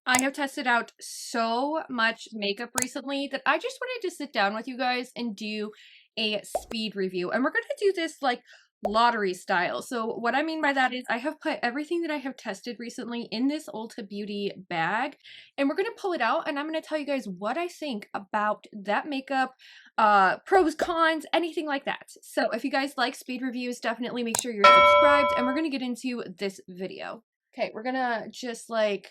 I have tested out so much makeup recently that I just wanted to sit down with you guys and do a speed review. And we're going to do this like lottery style. So what I mean by that is I have put everything that I have tested recently in this Ulta Beauty bag, and we're going to pull it out and I'm going to tell you guys what I think about that makeup, pros, cons, anything like that. So if you guys like speed reviews, definitely make sure you're subscribed, and we're going to get into this video. Okay, we're going to just like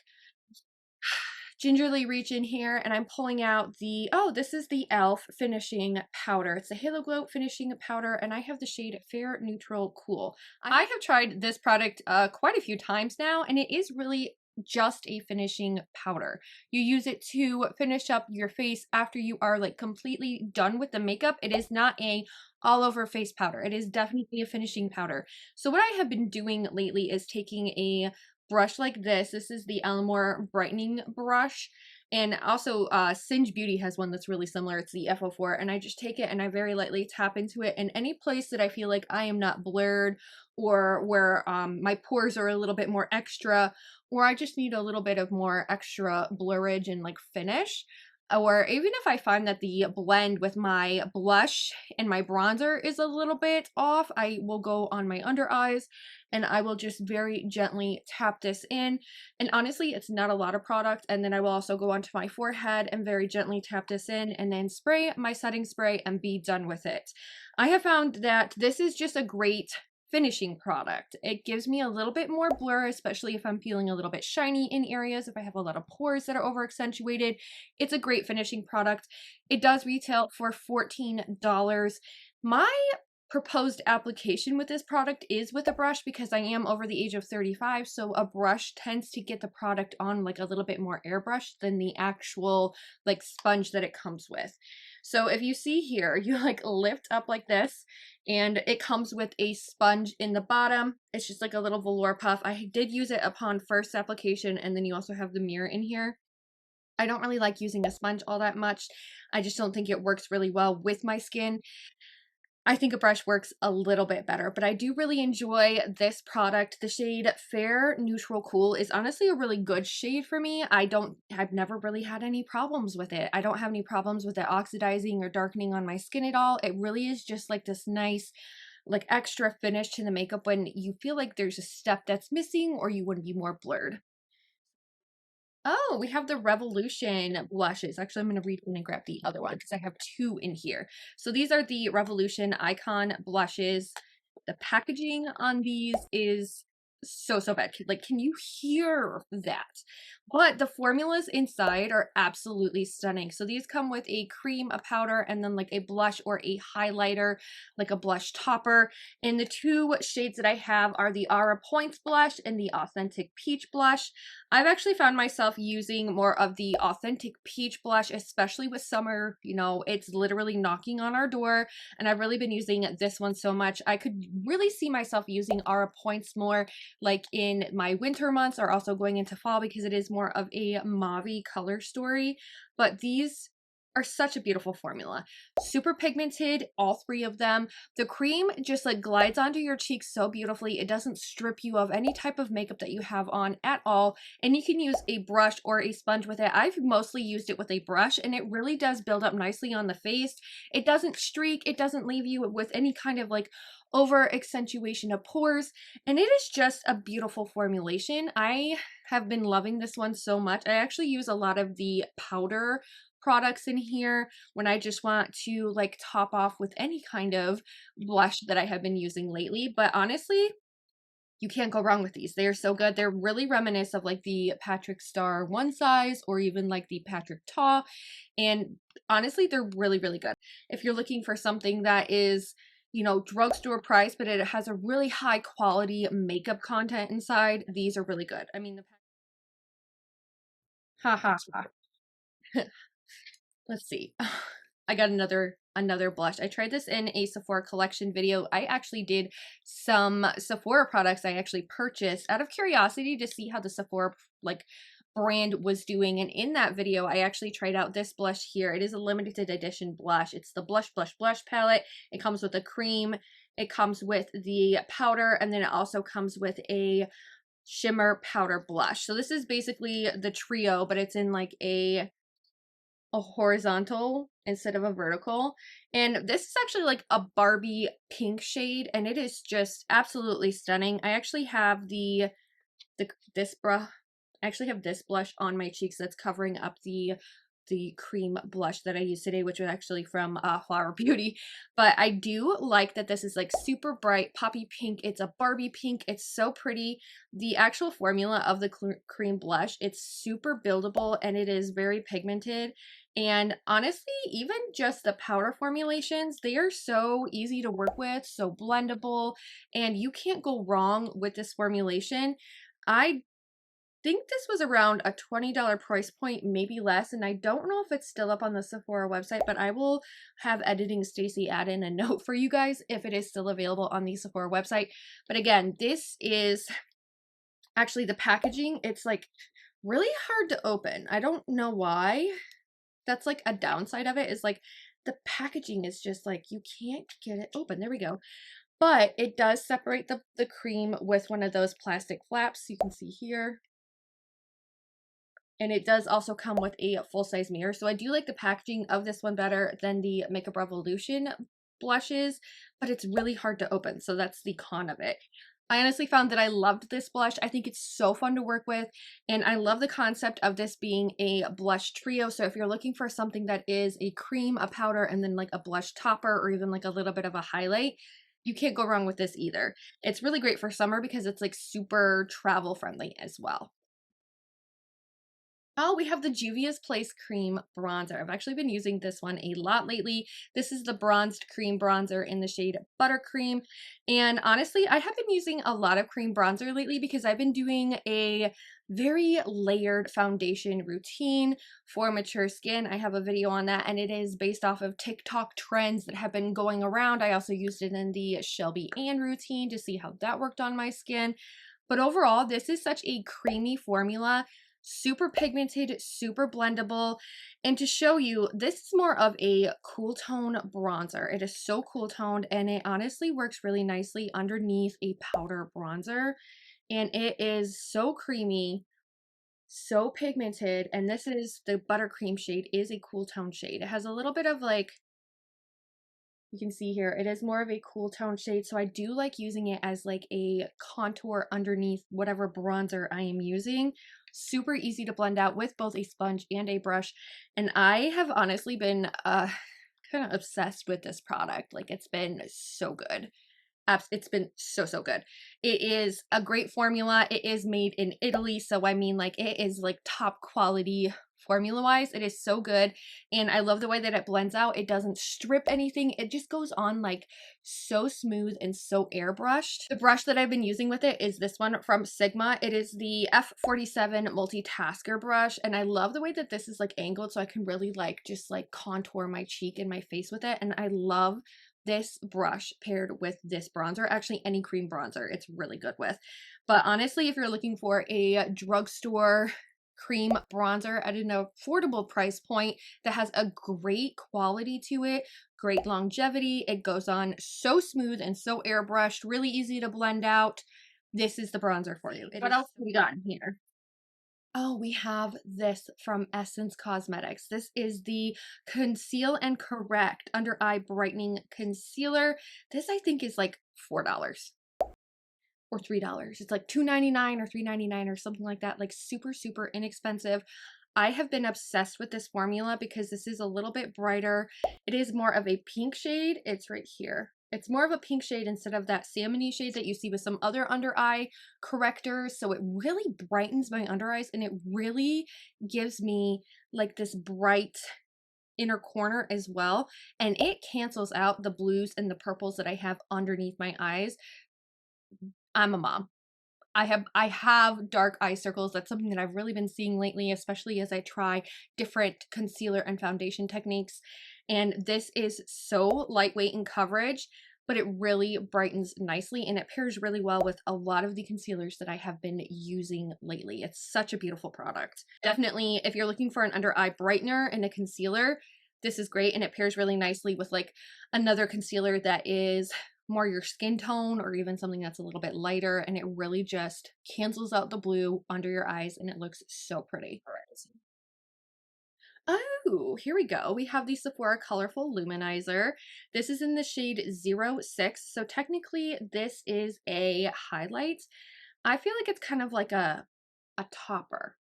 gingerly reach in here and I'm pulling out the, oh, this is the e.l.f. finishing powder. It's the Halo Glow finishing powder, and I have the shade Fair Neutral Cool. I have tried this product quite a few times now, and it is really just a finishing powder. You use it to finish up your face after you are like completely done with the makeup. It is not a all over face powder. It is definitely a finishing powder. So what I have been doing lately is taking a brush like this. This is the Elmore brightening brush, and also Singe Beauty has one that's really similar. It's the F04, and I just take it and I very lightly tap into it in any place that I feel like I am not blurred, or where my pores are a little bit more extra, or I just need a little bit of more extra blurrage and like finish. Or even if I find that the blend with my blush and my bronzer is a little bit off, I will go on my under eyes and I will just very gently tap this in. And honestly, it's not a lot of product. And then I will also go onto my forehead and very gently tap this in and then spray my setting spray and be done with it. I have found that this is just a great finishing product. It gives me a little bit more blur, especially if I'm feeling a little bit shiny in areas, if I have a lot of pores that are over accentuated. It's a great finishing product. It does retail for $14. My proposed application with this product is with a brush because I am over the age of 35, so a brush tends to get the product on like a little bit more airbrush than the actual like sponge that it comes with. So if you see here, you like lift up like this, and it comes with a sponge in the bottom. It's just like a little velour puff. I did use it upon first application, and then you also have the mirror in here. I don't really like using a sponge all that much. I just don't think it works really well with my skin. I think a brush works a little bit better, but I do really enjoy this product. The shade Fair Neutral Cool is honestly a really good shade for me. I've never really had any problems with it. I don't have any problems with it oxidizing or darkening on my skin at all. It really is just like this nice, like extra finish to the makeup when you feel like there's a step that's missing or you want to be more blurred. Oh, we have the Revolution blushes. Actually, I'm going to reach in and grab the other one because I have two in here. So these are the Revolution Icon blushes. The packaging on these is so bad. Like, can you hear that? But the formulas inside are absolutely stunning. So these come with a cream, a powder, and then like a blush or a highlighter, like a blush topper. And the two shades that I have are the Aura Points blush and the Authentic Peach blush. I've actually found myself using more of the Authentic Peach blush, especially with summer. You know, it's literally knocking on our door, and I've really been using this one so much. I could really see myself using Aura Points more like in my winter months, or also going into fall, because it is more of a mauve-y color story. But these are such a beautiful formula. Super pigmented, all three of them. The cream just like glides onto your cheeks so beautifully. It doesn't strip you of any type of makeup that you have on at all. And you can use a brush or a sponge with it. I've mostly used it with a brush, and it really does build up nicely on the face. It doesn't streak. It doesn't leave you with any kind of like over accentuation of pores, and it is just a beautiful formulation. I have been loving this one so much. I actually use a lot of the powder products in here when I just want to like top off with any kind of blush that I have been using lately. But honestly, you can't go wrong with these. They are so good. They're really reminiscent of like the Patrick Star One Size, or even like the Patrick Ta. And honestly, they're really good. If you're looking for something that is, you know, drugstore price, but it has a really high quality makeup content inside, these are really good. I mean, ha ha ha. Let's see. I got another blush. I tried this in a Sephora collection video. I actually did some Sephora products I actually purchased out of curiosity to see how the Sephora like brand was doing, and in that video I actually tried out this blush here. It is a limited edition blush. It's the Blush palette. It comes with a cream, it comes with the powder, and then it also comes with a shimmer powder blush. So this is basically the trio, but it's in like a horizontal instead of a vertical. And this is actually like a Barbie pink shade, and it is just absolutely stunning. I actually have this brush. I actually have this blush on my cheeks that's covering up the cream blush that I used today, which was actually from Flower Beauty. But I do like that this is like super bright poppy pink. It's a Barbie pink. It's so pretty. The actual formula of the cream blush, it's super buildable and it is very pigmented. And honestly, even just the powder formulations, they are so easy to work with, so blendable, and you can't go wrong with this formulation. I think this was around a $20 price point, maybe less, and I don't know if it's still up on the Sephora website, but I will have editing Staci add in a note for you guys if it is still available on the Sephora website. But again, this is actually the packaging. It's like really hard to open. I don't know why. That's like a downside of it, is like the packaging is just like you can't get it open. There we go. But it does separate the cream with one of those plastic flaps you can see here. And it does also come with a full-size mirror. So I do like the packaging of this one better than the Makeup Revolution blushes, but it's really hard to open. So that's the con of it. I honestly found that I loved this blush. I think it's so fun to work with, and I love the concept of this being a blush trio. So if you're looking for something that is a cream, a powder, and then like a blush topper, or even like a little bit of a highlight, you can't go wrong with this either. It's really great for summer because it's like super travel friendly as well. Oh, we have the Juvia's Place Cream Bronzer. I've actually been using this one a lot lately. This is the bronzed cream bronzer in the shade Buttercream. And honestly, I have been using a lot of cream bronzer lately because I've been doing a very layered foundation routine for mature skin. I have a video on that, and it is based off of TikTok trends that have been going around. I also used it in the Shelby Ann routine to see how that worked on my skin. But overall, this is such a creamy formula, super pigmented, super blendable. And to show you, this is more of a cool tone bronzer. It is so cool toned, and it honestly works really nicely underneath a powder bronzer. And it is so creamy, so pigmented. And this is the buttercream shade, is a cool tone shade. It has a little bit of like, you can see here, it is more of a cool tone shade, so I do like using it as like a contour underneath whatever bronzer I am using. Super easy to blend out with both a sponge and a brush, and I have honestly been kind of obsessed with this product. Like, it's been so good. It's been so good. It is a great formula. It is made in Italy, so I mean, like, it is like top quality formula wise. It is so good, and I love the way that it blends out. It doesn't strip anything. It just goes on like so smooth and so airbrushed. The brush that I've been using with it is this one from Sigma. It is the F47 multitasker brush, and I love the way that this is like angled, so I can really like just like contour my cheek and my face with it. And I love this brush paired with this bronzer. Actually, any cream bronzer it's really good with. But honestly, if you're looking for a drugstore cream bronzer at an affordable price point that has a great quality to it, great longevity, it goes on so smooth and so airbrushed, really easy to blend out, this is the bronzer for you. What else have we got here? Oh, we have this from Essence Cosmetics. This is the Conceal and Correct Under Eye Brightening Concealer. This I think is like $4 or $3. It's like $2.99 or $3.99 or something like that. Like super inexpensive. I have been obsessed with this formula because this is a little bit brighter. It is more of a pink shade. It's right here. It's more of a pink shade instead of that salmony shade that you see with some other under eye correctors. So it really brightens my under eyes, and it really gives me like this bright inner corner as well. And it cancels out the blues and the purples that I have underneath my eyes. I'm a mom. I have dark eye circles. That's something that I've really been seeing lately, especially as I try different concealer and foundation techniques. And this is so lightweight in coverage, but it really brightens nicely, and it pairs really well with a lot of the concealers that I have been using lately. It's such a beautiful product. Definitely, if you're looking for an under eye brightener and a concealer, this is great, and it pairs really nicely with like another concealer that is more your skin tone or even something that's a little bit lighter, and it really just cancels out the blue under your eyes and it looks so pretty. Oh, here we go. We have the Sephora Colorful Luminizer. This is in the shade 06. So technically this is a highlight. I feel like it's kind of like a topper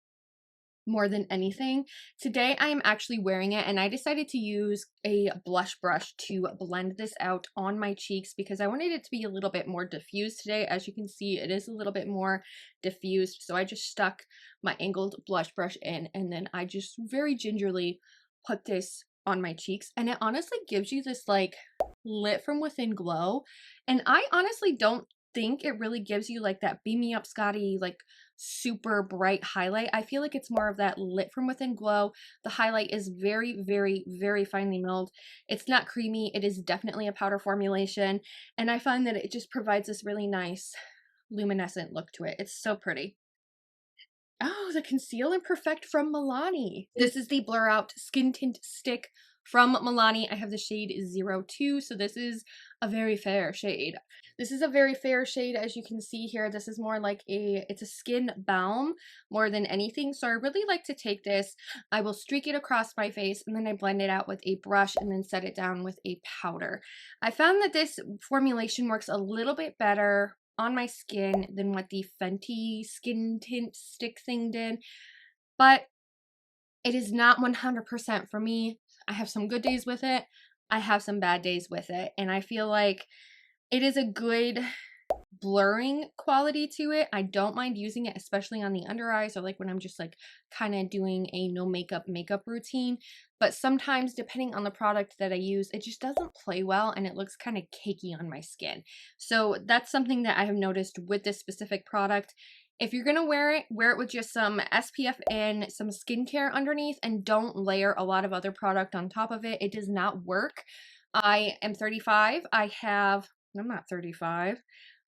more than anything. Today I am actually wearing it and I decided to use a blush brush to blend this out on my cheeks because I wanted it to be a little bit more diffused today. As you can see, it is a little bit more diffused. So I just stuck my angled blush brush in and then I just very gingerly put this on my cheeks, and it honestly gives you this like lit from within glow. And I honestly don't think it really gives you like that beam me up Scotty like super bright highlight. I feel like it's more of that lit from within glow. The highlight is very, very, very finely milled. It's not creamy. It is definitely a powder formulation. And I find that it just provides this really nice luminescent look to it. It's so pretty. Oh, the Conceal and Perfect from Milani. This is the Blur Out Skin Tint Stick from Milani. I have the shade 02, so this is a very fair shade. This is a very fair shade, as you can see here. This is more like it's a skin balm more than anything. So I really like to take this, I will streak it across my face, and then I blend it out with a brush and then set it down with a powder. I found that this formulation works a little bit better on my skin than what the Fenty skin tint stick thing did, but it is not 100% for me. I have some good days with it. I have some bad days with it, and I feel like it is a good blurring quality to it. I don't mind using it, especially on the under eyes or like when I'm just like kind of doing a no makeup routine. But sometimes, depending on the product that I use, it just doesn't play well and it looks kind of cakey on my skin. So that's something that I have noticed with this specific product. If you're gonna wear it with just some SPF and some skincare underneath, and don't layer a lot of other product on top of it. It does not work. I am 35. I'm not 35.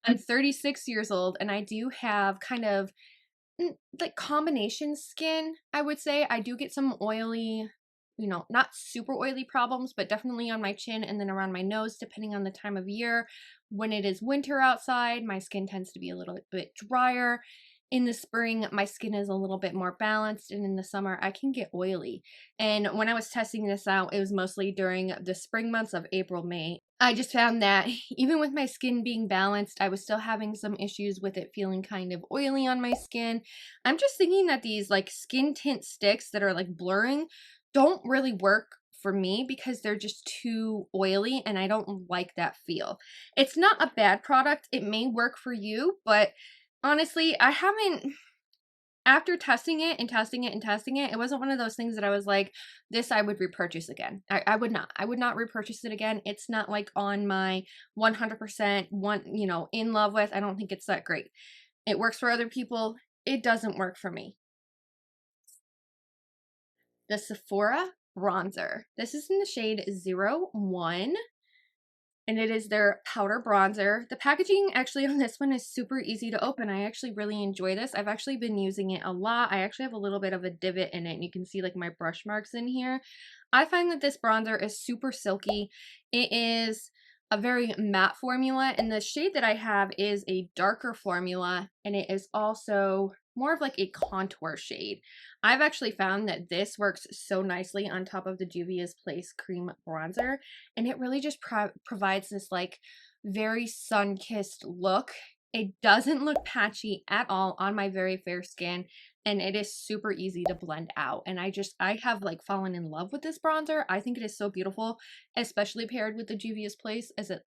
I'm 36 years old, and I do have kind of like combination skin, I would say. I do get some oily, not super oily problems, but definitely on my chin and then around my nose, depending on the time of year. When it is winter outside, my skin tends to be a little bit drier. In the spring, my skin is a little bit more balanced, and in the summer, I can get oily. And when I was testing this out, it was mostly during the spring months of April, May. I just found that even with my skin being balanced, I was still having some issues with it feeling kind of oily on my skin. I'm just thinking that these like skin tint sticks that are like blurring don't really work for me because they're just too oily and I don't like that feel. It's not a bad product. It may work for you, but honestly, I haven't, after testing it and testing it and testing it, it wasn't one of those things that I was like, this I would repurchase again. I would not. I would not repurchase it again. It's not like on my 100% in love with. I don't think it's that great. It works for other people. It doesn't work for me. The Sephora bronzer. This is in the shade 01. And it is their powder bronzer. The packaging actually on this one is super easy to open. I actually really enjoy this. I've actually been using it a lot. I actually have a little bit of a divot in it, and you can see like my brush marks in here. I find that this bronzer is super silky. It is a very matte formula, and the shade that I have is a darker formula, and it is also more of like a contour shade. I've actually found that this works so nicely on top of the Juvia's Place cream bronzer, and it really just provides this like very sun-kissed look. It doesn't look patchy at all on my very fair skin, and it is super easy to blend out. And I have like fallen in love with this bronzer. I think it is so beautiful, especially paired with the Juvia's Place as a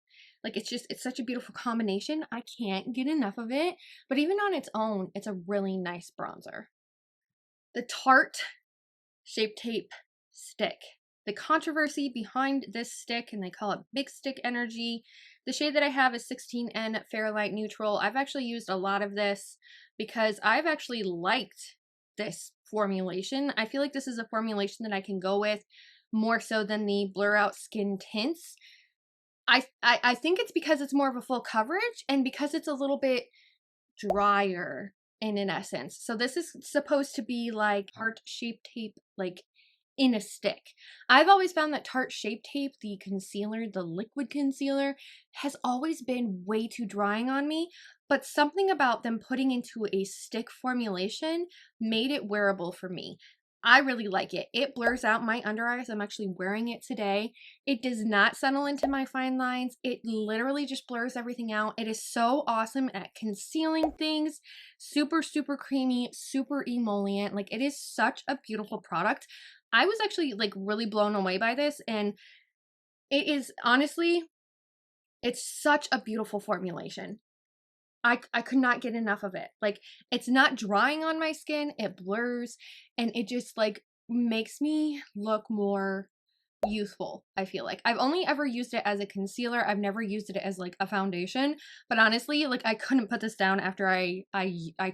it's such a beautiful combination. I can't get enough of it, but even on its own, it's a really nice bronzer. The Tarte Shape Tape Stick. The controversy behind this stick, and they call it Big Stick Energy. The shade that I have is 16N Fairlight Neutral. I've actually used a lot of this because I've actually liked this formulation. I feel like this is a formulation that I can go with more so than the Blur Out Skin Tints. I think it's because it's more of a full coverage and because it's a little bit drier in an essence. So this is supposed to be like Tarte Shape Tape, like in a stick. I've always found that Tarte Shape Tape, the concealer, the liquid concealer, has always been way too drying on me, but something about them putting into a stick formulation made it wearable for me. I really like it. It blurs out my under eyes. I'm actually wearing it today. It does not settle into my fine lines. It literally just blurs everything out. It is so awesome at concealing things. Super, super creamy, super emollient. Like, it is such a beautiful product. I was actually like really blown away by this, and it is honestly, it's such a beautiful formulation. I could not get enough of it. Like, it's not drying on my skin, it blurs, and it just like makes me look more youthful, I feel like. I've only ever used it as a concealer. I've never used it as like a foundation, but honestly, like I couldn't put this down after I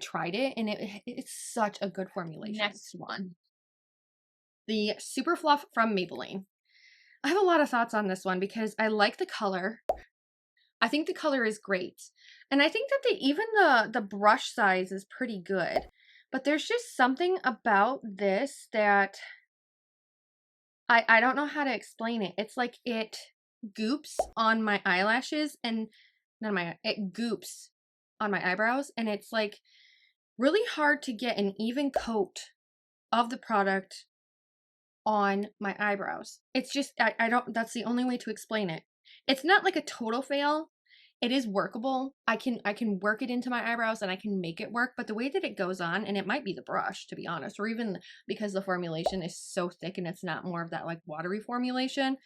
tried it, and it's such a good formulation. Next one. The Super Fluff from Maybelline. I have a lot of thoughts on this one because I like the color. I think the color is great. And I think that even the brush size is pretty good. But there's just something about this that I don't know how to explain it. It's like it goops on my eyelashes and it goops on my eyebrows, and it's like really hard to get an even coat of the product on my eyebrows. It's just, I don't, that's the only way to explain it. It's not like a total fail. It is workable. I can work it into my eyebrows and I can make it work, but the way that it goes on, and it might be the brush to be honest, or even because the formulation is so thick and it's not more of that like watery formulation,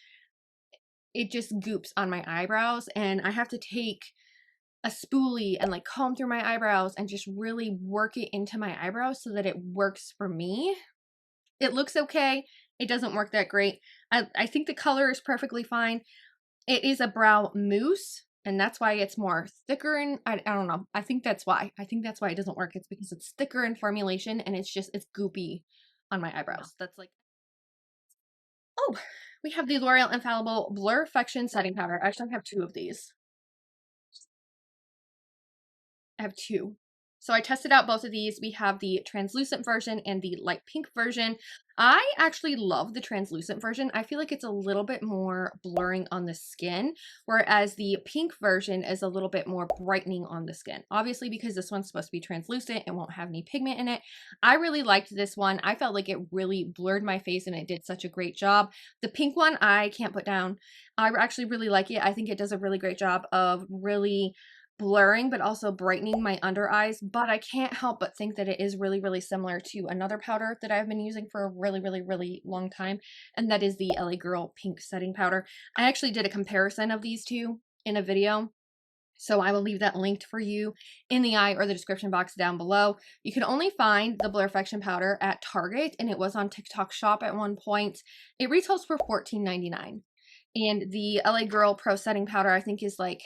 it just goops on my eyebrows, and I have to take a spoolie and like comb through my eyebrows and just really work it into my eyebrows so that it works for me. It looks okay. It doesn't work that great. I think the color is perfectly fine. It is a brow mousse, and that's why it's more thicker, and I don't know. I think that's why. I think that's why it doesn't work. It's because it's thicker in formulation, and it's goopy on my eyebrows. That's like, oh, we have the L'Oreal Infallible Blurfection Setting Powder. Actually, I have two of these. I have two. So I tested out both of these. We have the translucent version and the light pink version. I actually love the translucent version. I feel like it's a little bit more blurring on the skin, whereas the pink version is a little bit more brightening on the skin. Obviously, because this one's supposed to be translucent and won't have any pigment in it. I really liked this one. I felt like it really blurred my face and it did such a great job. The pink one, I can't put down. I actually really like it. I think it does a really great job of really blurring but also brightening my under eyes, but I can't help but think that it is really, really similar to another powder that I've been using for a really, really, really long time, and that is the LA Girl Pink Setting Powder. I actually did a comparison of these two in a video, so I will leave that linked for you in the eye or the description box down below. You can only find the Blurfection powder at Target, and it was on TikTok Shop at one point. It retails for $14.99, and the LA Girl Pro Setting Powder I think is like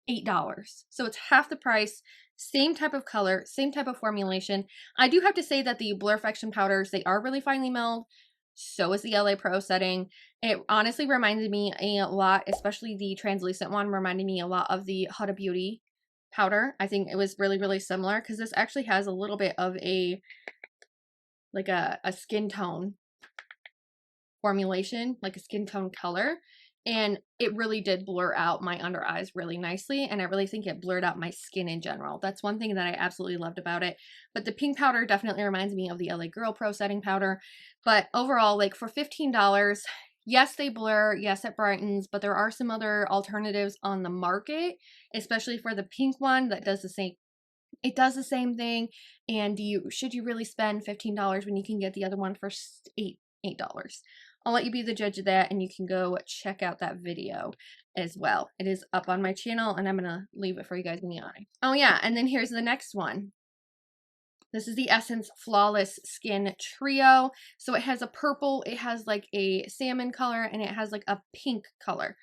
$8. So it's half the price, same type of color, same type of formulation. I do have to say that the Blurfection powders, they are really finely milled. So is the LA Pro setting. It honestly reminded me a lot, especially the translucent one, reminded me a lot of the Huda Beauty powder. I think it was really, really similar because this actually has a little bit of a, like a skin tone formulation, like a skin tone color. And it really did blur out my under eyes really nicely, and I really think it blurred out my skin in general. That's one thing that I absolutely loved about it. But the pink powder definitely reminds me of the LA Girl Pro Setting Powder. But overall, like for $15, yes, they blur, yes, it brightens, but there are some other alternatives on the market, especially for the pink one that does the same. It does the same thing, and should you really spend $15 when you can get the other one for $8? I'll let you be the judge of that, and you can go check out that video as well. It is up on my channel, and I'm going to leave it for you guys in the eye. Oh yeah, and then here's the next one. This is the Essence Flawless Skin Trio. So it has a purple, it has like a salmon color, and it has like a pink color.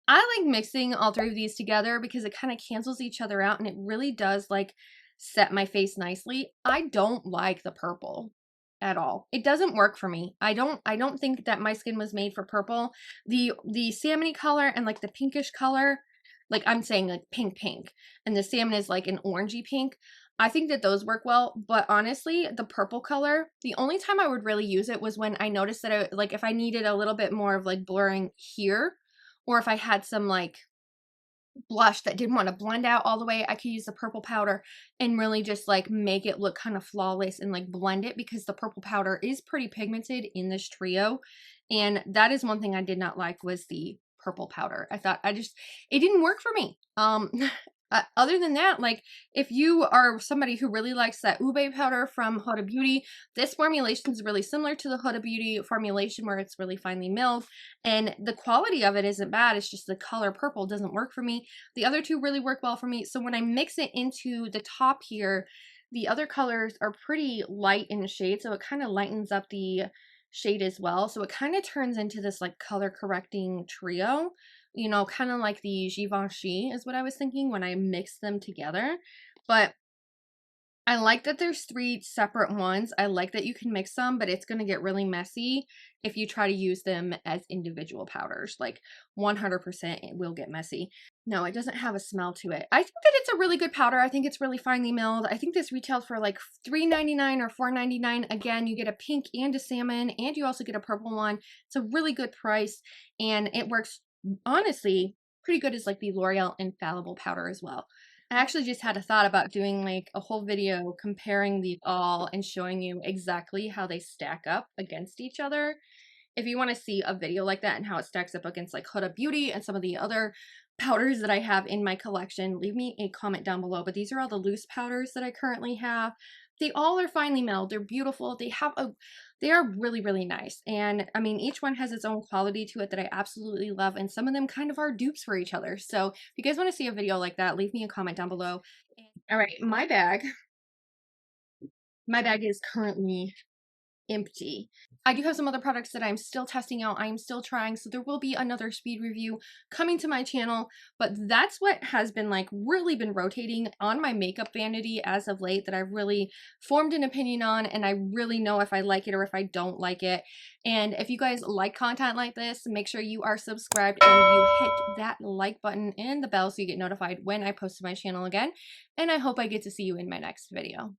I like mixing all three of these together because it kind of cancels each other out, and it really does like set my face nicely. I don't like the purple at all. It doesn't work for me. I don't think that my skin was made for purple. The salmony color and like the pinkish color, like I'm saying like pink, and the salmon is like an orangey pink. I think that those work well, but honestly, the purple color, the only time I would really use it was when I noticed that I, like, if I needed a little bit more of like blurring here, or if I had some like blush that didn't want to blend out all the way, I could use the purple powder and really just like make it look kind of flawless and like blend it, because the purple powder is pretty pigmented in this trio. And that is one thing I did not like, was the purple powder. I thought it didn't work for me. Other than that, like, if you are somebody who really likes that ube powder from Huda Beauty, this formulation is really similar to the Huda Beauty formulation, where it's really finely milled, and the quality of it isn't bad. It's just the color purple doesn't work for me. The other two really work well for me. So when I mix it into the top here, the other colors are pretty light in shade, so it kind of lightens up the shade as well. So it kind of turns into this like color correcting trio, you know, kind of like the Givenchy is what I was thinking when I mixed them together. But I like that there's 3 separate ones. I like that you can mix them, but it's going to get really messy if you try to use them as individual powders. Like 100% it will get messy. No, it doesn't have a smell to it. I think that it's a really good powder. I think it's really finely milled. I think this retailed for like $3.99 or $4.99. Again, you get a pink and a salmon, and you also get a purple one. It's a really good price, and it works honestly pretty good as like the L'Oreal Infallible powder as well. I actually just had a thought about doing like a whole video comparing these all and showing you exactly how they stack up against each other. If you want to see a video like that and how it stacks up against like Huda Beauty and some of the other powders that I have in my collection, leave me a comment down below. But these are all the loose powders that I currently have. They all are finely milled. They're beautiful. They are really, really nice. And I mean, each one has its own quality to it that I absolutely love. And some of them kind of are dupes for each other. So if you guys want to see a video like that, leave me a comment down below. All right, my bag. My bag is currently empty. I do have some other products that I'm still testing out. I'm still trying, so there will be another speed review coming to my channel, but that's what has been like really been rotating on my makeup vanity as of late, that I've really formed an opinion on, and I really know if I like it or if I don't like it. And if you guys like content like this, make sure you are subscribed and you hit that like button and the bell so you get notified when I post to my channel again. And I hope I get to see you in my next video.